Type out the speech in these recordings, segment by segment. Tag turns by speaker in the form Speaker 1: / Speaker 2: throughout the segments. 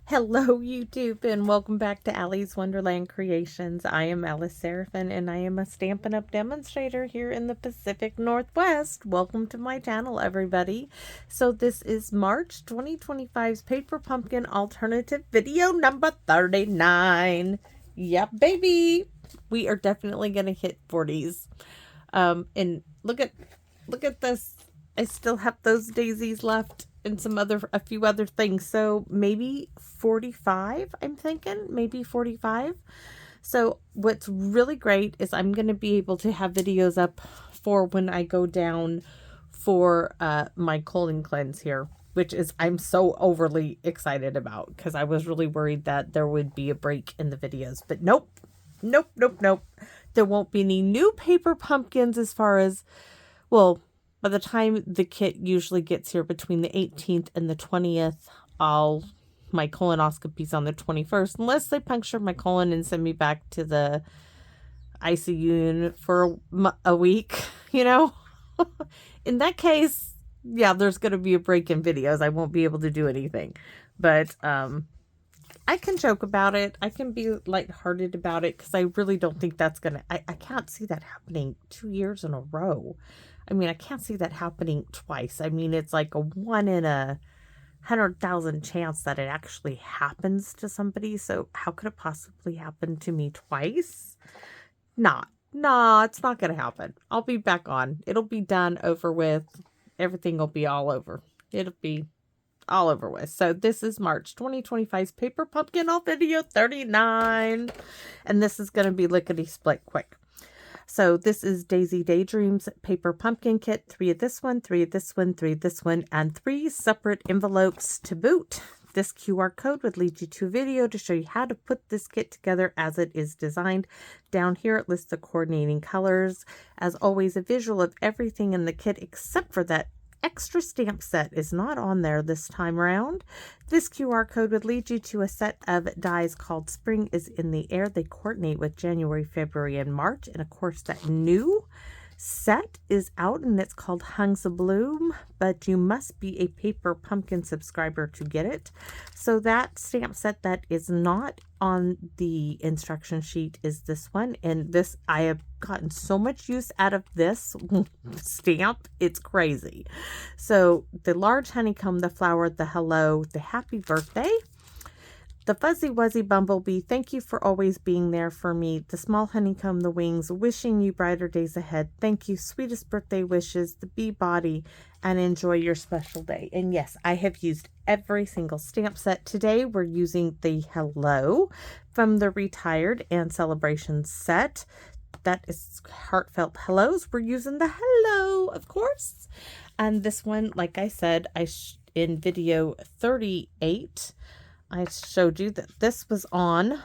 Speaker 1: Hello YouTube and welcome back to Allie's Wonderland Creations. I am Alice Seraphin and I am a Stampin' Up! Demonstrator here in the Pacific Northwest. Welcome to my channel, everybody. So this is March 2025's Paper Pumpkin Alternative video number 39. Yep, baby! We are definitely going to hit 40s. And look at this. I still have those daisies left and a few other things. So maybe 45, I'm thinking, maybe 45. So what's really great is I'm going to be able to have videos up for when I go down for my colon cleanse here, which is I'm so overly excited about because I was really worried that there would be a break in the videos, but nope. There won't be any new paper pumpkins as far as, well, by the time the kit usually gets here between the 18th and the 20th, my colonoscopy's on the 21st, unless they puncture my colon and send me back to the ICU unit for a week, you know? In that case, yeah, there's going to be a break in videos. I won't be able to do anything. But I can joke about it. I can be lighthearted about it because I really don't think that's going to... I can't see that happening 2 years in a row. I mean, I can't see that happening twice. I mean, it's like a 1 in 100,000 chance that it actually happens to somebody. So how could it possibly happen to me twice? Nah, it's not going to happen. I'll be back on. It'll be done, over with. Everything will be all over. It'll be all over with. So this is March 2025's Paper Pumpkin Haul video 39. And this is going to be lickety-split quick. So this is Daisy Daydream's Paper Pumpkin Kit. 3 of this one, 3 of this one, 3 of this one, and 3 separate envelopes to boot. This QR code would lead you to a video to show you how to put this kit together as it is designed. Down here it lists the coordinating colors. As always, a visual of everything in the kit except for that extra stamp set is not on there this time around. This QR code would lead you to a set of dies called Spring is in the Air. They coordinate with January, February, and March. And of course, that new set is out and it's called Hungs of Bloom, but you must be a Paper Pumpkin subscriber to get it. So that stamp set that is not on the instruction sheet is this one, and this, I have gotten so much use out of this stamp, it's crazy. So the large honeycomb, the flower, the hello, the happy birthday, the fuzzy wuzzy bumblebee, thank you for always being there for me. The small honeycomb, the wings, wishing you brighter days ahead. Thank you, sweetest birthday wishes, the bee body, and enjoy your special day. And yes, I have used every single stamp set. Today we're using the hello from the Retired and Celebration set. That is Heartfelt Hellos. We're using the hello, of course. And this one, like I said, in video 38, I showed you that this was on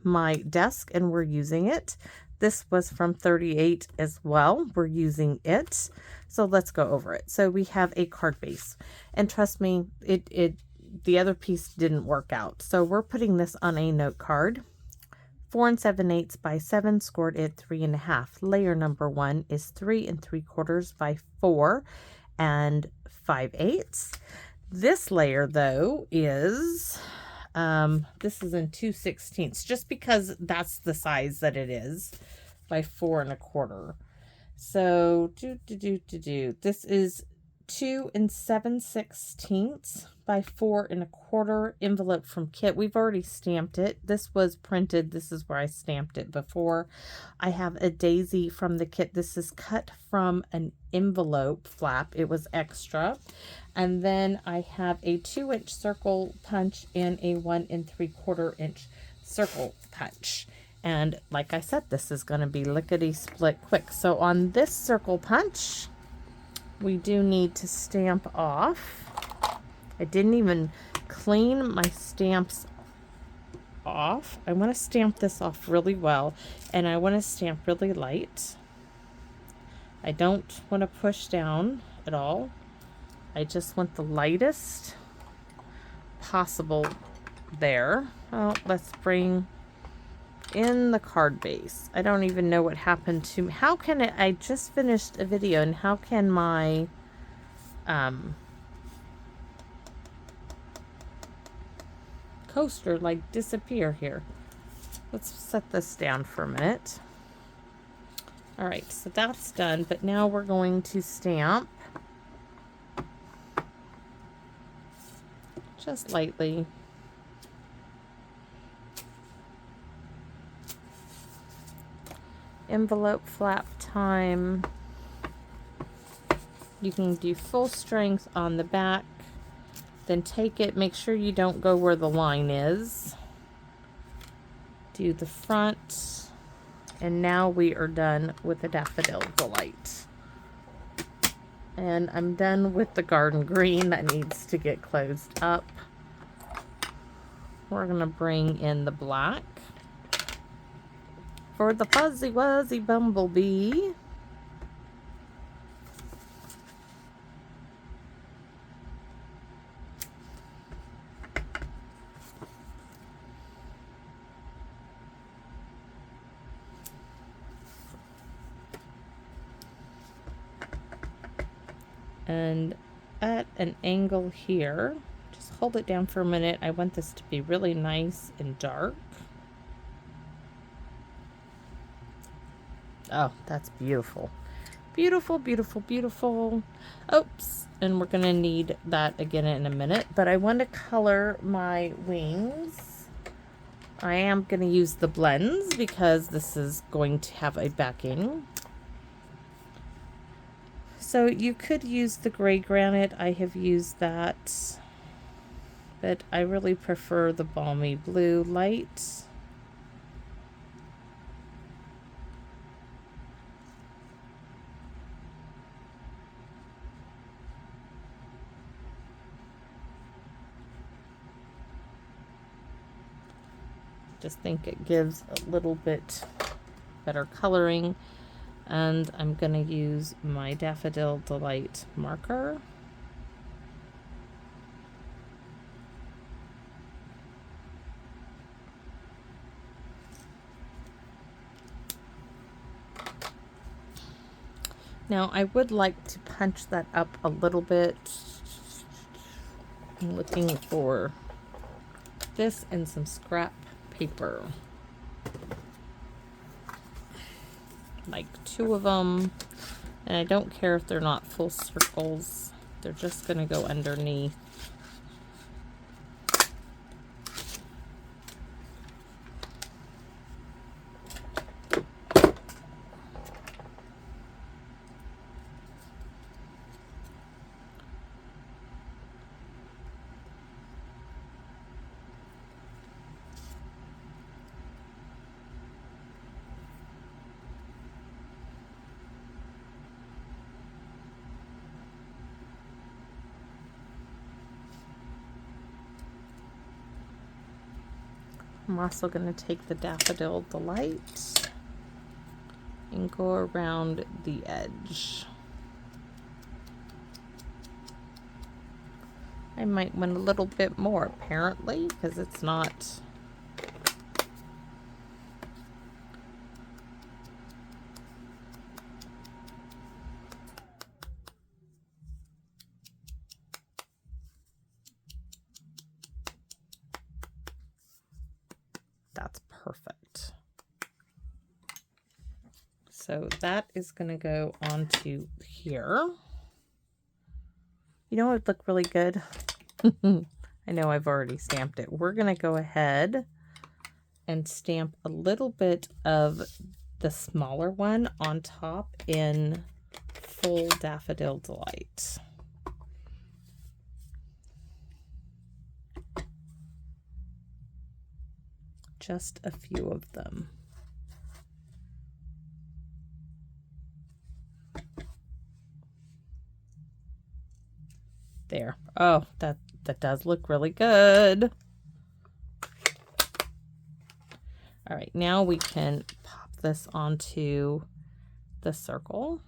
Speaker 1: my desk and we're using it. This was from 38 as well. We're using it. So let's go over it. So we have a card base, and trust me, the other piece didn't work out. So we're putting this on a note card. 4 7/8 by 7, scored at 3.5. Layer number 1 is 3 3/4 by 4 5/8. This layer, though, is, this is in 2/16, just because that's the size that it is, by 4 1/4. So, this is 2 7/16 by 4 1/4 envelope from kit. We've already stamped it. This was printed. This is where I stamped it before. I have a daisy from the kit. This is cut from an envelope flap. It was extra. And then I have a 2-inch circle punch and a 1 3/4-inch circle punch. And like I said, this is going to be lickety-split quick. So on this circle punch, we do need to stamp off. I didn't even clean my stamps off. I want to stamp this off really well, and I want to stamp really light. I don't want to push down at all. I just want the lightest possible there. Oh, let's bring in the card base. I don't even know what happened to me. How can it, I just finished a video, and how can my coaster like disappear here. Let's set this down for a minute. All right, so that's done, but now we're going to stamp just lightly. Envelope flap time. You can do full strength on the back, then take it, make sure you don't go where the line is. Do the front, and now we are done with the Daffodil Delight. And I'm done with the garden green that needs to get closed up. We're gonna bring in the black for the Fuzzy Wuzzy Bumblebee. And at an angle here, just hold it down for a minute. I want this to be really nice and dark. Oh, that's beautiful. Beautiful, beautiful, beautiful. Oops, and we're gonna need that again in a minute, but I want to color my wings. I am gonna use the blends because this is going to have a backing. So you could use the gray granite. I have used that, but I really prefer the balmy blue light. Just think it gives a little bit better coloring. And I'm going to use my Daffodil Delight marker. Now I would like to punch that up a little bit. I'm looking for this and some scrap paper. Like 2 of them, and I don't care if they're not full circles, they're just gonna go underneath. I'm also going to take the Daffodil Delight and go around the edge. I might want a little bit more apparently because it's not perfect. So that is going to go onto here. You know what would look really good? I know I've already stamped it. We're going to go ahead and stamp a little bit of the smaller one on top in full Daffodil Delight. Just a few of them. There. Oh, that does look really good. All right, now we can pop this onto the circle.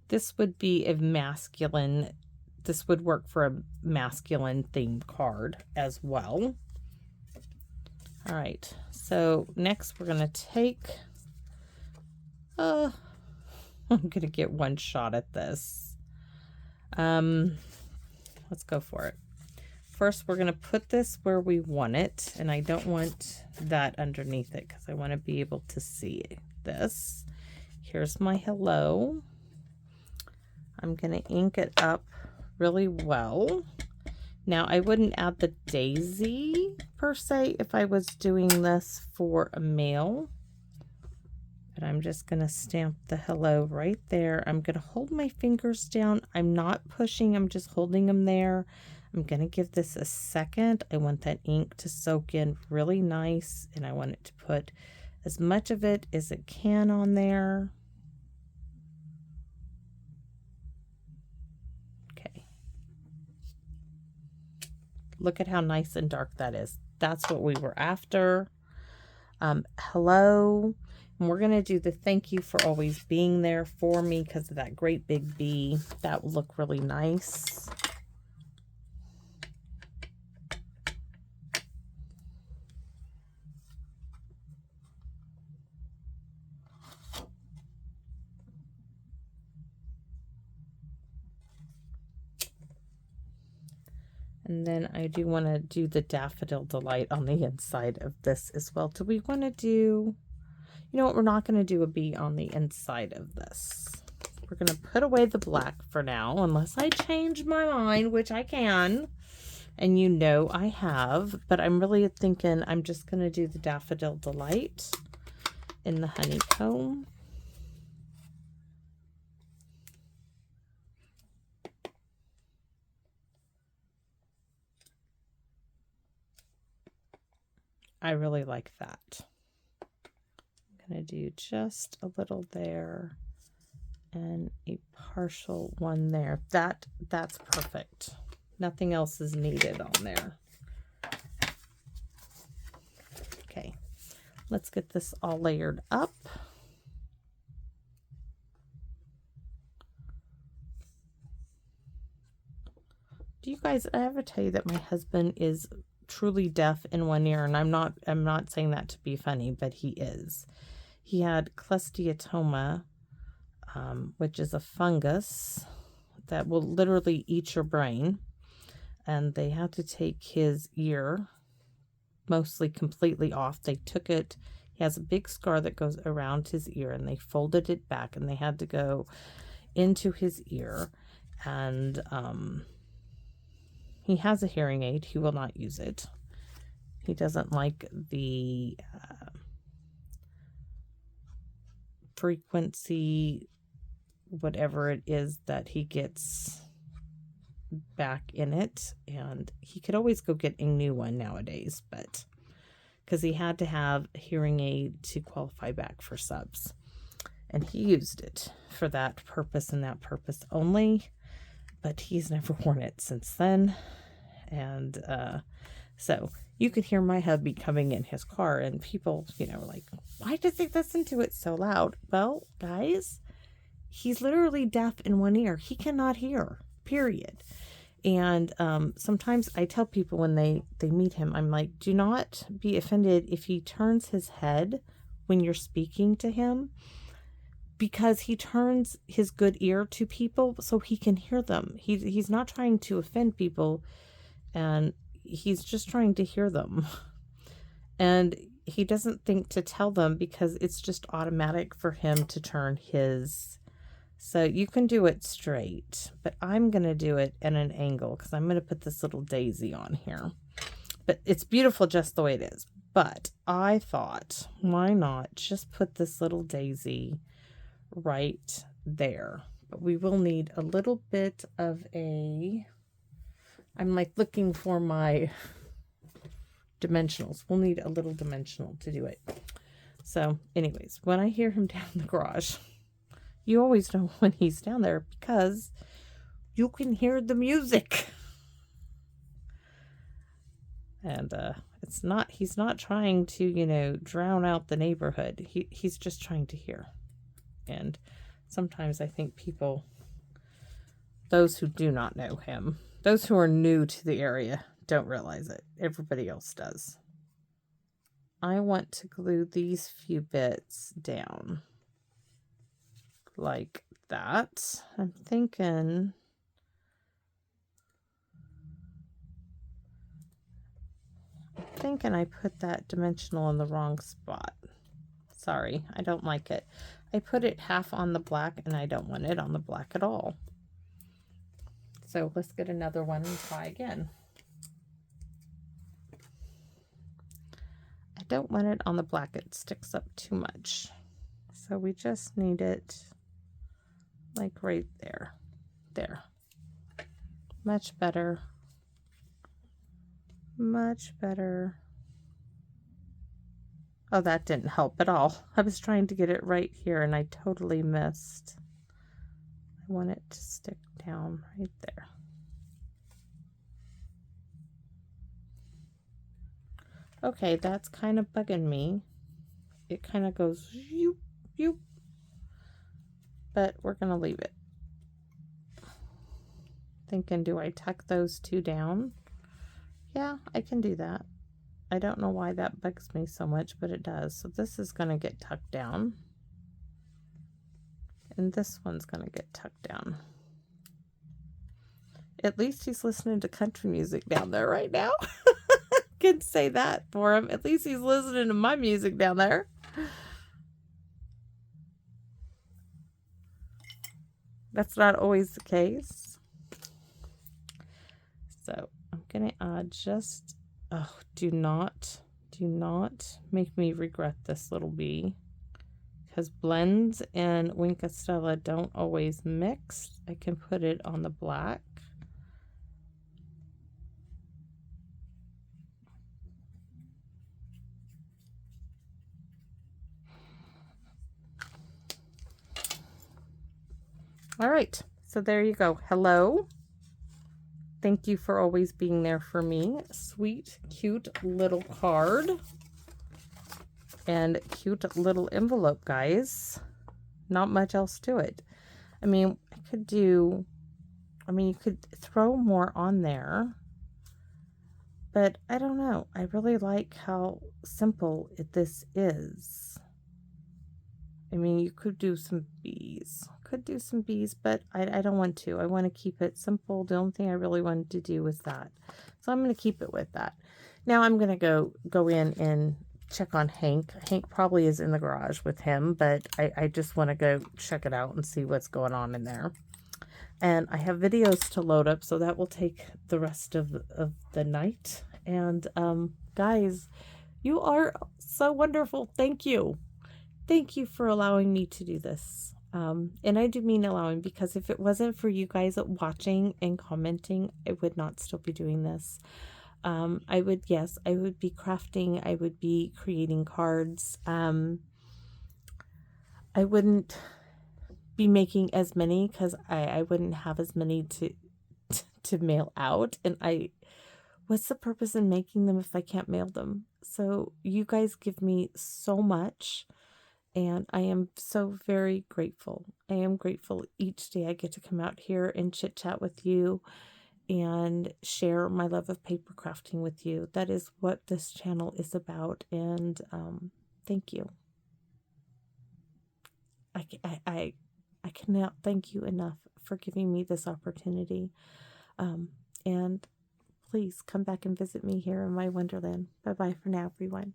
Speaker 1: This would be a masculine, this would work for a masculine themed card as well. All right, so next we're going to take I'm gonna get one shot at this. Let's go for it. First, we're gonna put this where we want it, and I don't want that underneath it because I want to be able to see this. Here's my hello. I'm gonna ink it up really well. Now, I wouldn't add the daisy per se if I was doing this for a male. But I'm just going to stamp the hello right there. I'm going to hold my fingers down. I'm not pushing. I'm just holding them there. I'm going to give this a second. I want that ink to soak in really nice. And I want it to put as much of it as it can on there. Okay. Look at how nice and dark that is. That's what we were after. Hello. And we're going to do the thank you for always being there for me because of that great big B. That will look really nice. And then I do want to do the Daffodil Delight on the inside of this as well. Do we want to do, you know what, we're not going to do a bee on the inside of this. We're going to put away the black for now, unless I change my mind, which I can. And you know I have, but I'm really thinking I'm just going to do the Daffodil Delight in the honeycomb. I really like that. I'm going to do just a little there and a partial one there. That's perfect. Nothing else is needed on there. Okay, let's get this all layered up. Do you guys ever tell you that my husband is truly deaf in one ear? And I'm not saying that to be funny, but he is. He had cholesteatoma, which is a fungus that will literally eat your brain. And they had to take his ear mostly completely off. They took it. He has a big scar that goes around his ear, and they folded it back, and they had to go into his ear. And he has a hearing aid. He will not use it. He doesn't like the frequency, whatever it is that he gets back in it. And he could always go get a new one nowadays, but because he had to have a hearing aid to qualify back for subs. And he used it for that purpose and that purpose only. But he's never worn it since then. And so you could hear my hubby coming in his car, and people, you know, like, why does he listen to it so loud? Well, guys, he's literally deaf in one ear. He cannot hear, period. And sometimes I tell people when they meet him, I'm like, do not be offended if he turns his head when you're speaking to him, because he turns his good ear to people so he can hear them. He's not trying to offend people, and he's just trying to hear them. And he doesn't think to tell them because it's just automatic for him to turn his. So you can do it straight, but I'm going to do it at an angle because I'm going to put this little daisy on here. But it's beautiful just the way it is. But I thought, why not just put this little daisy right there? But we will need a little bit of a, I'm like looking for my dimensionals. We'll need a little dimensional to do it. So anyways, when I hear him down in the garage, you always know when he's down there because you can hear the music. And he's not trying to, you know, drown out the neighborhood. He's just trying to hear. And sometimes I think people, those who do not know him, those who are new to the area, don't realize it. Everybody else does. I want to glue these few bits down. like that. I'm thinking I put that dimensional in the wrong spot. Sorry, I don't like it. I put it half on the black and I don't want it on the black at all. So let's get another one and try again. I don't want it on the black. It sticks up too much. So we just need it like right there. There. Much better. Much better. Oh, that didn't help at all. I was trying to get it right here and I totally missed. I want it to stick down right there. Okay, that's kind of bugging me. It kind of goes yoop, yoop. But we're going to leave it. Thinking, do I tuck those two down? Yeah, I can do that. I don't know why that bugs me so much, but it does. So this is going to get tucked down. And this one's going to get tucked down. At least he's listening to country music down there right now. Can say that for him. At least he's listening to my music down there. That's not always the case. So I'm going to just, oh, do not make me regret this little bee. Because blends and Wink of Stella don't always mix. I can put it on the black. All right, so there you go. Hello. Thank you for always being there for me. Sweet, cute little card. And cute little envelope, guys. Not much else to it. I mean, you could throw more on there. But I don't know. I really like how simple this is. I mean, you could do some bees. But I don't want to. I want to keep it simple. The only thing I really wanted to do was that. So I'm going to keep it with that. Now I'm going to go in and check on Hank. Hank probably is in the garage with him, but I just want to go check it out and see what's going on in there. And I have videos to load up, so that will take the rest of the night. And guys, you are so wonderful. Thank you. Thank you for allowing me to do this. And I do mean allowing, because if it wasn't for you guys watching and commenting, I would not still be doing this. I would be crafting. I would be creating cards. I wouldn't be making as many because I wouldn't have as many to mail out. And what's the purpose in making them if I can't mail them? So you guys give me so much. And I am so very grateful. I am grateful each day I get to come out here and chit chat with you and share my love of paper crafting with you. That is what this channel is about. And thank you. I cannot thank you enough for giving me this opportunity. And please come back and visit me here in my wonderland. Bye-bye for now, everyone.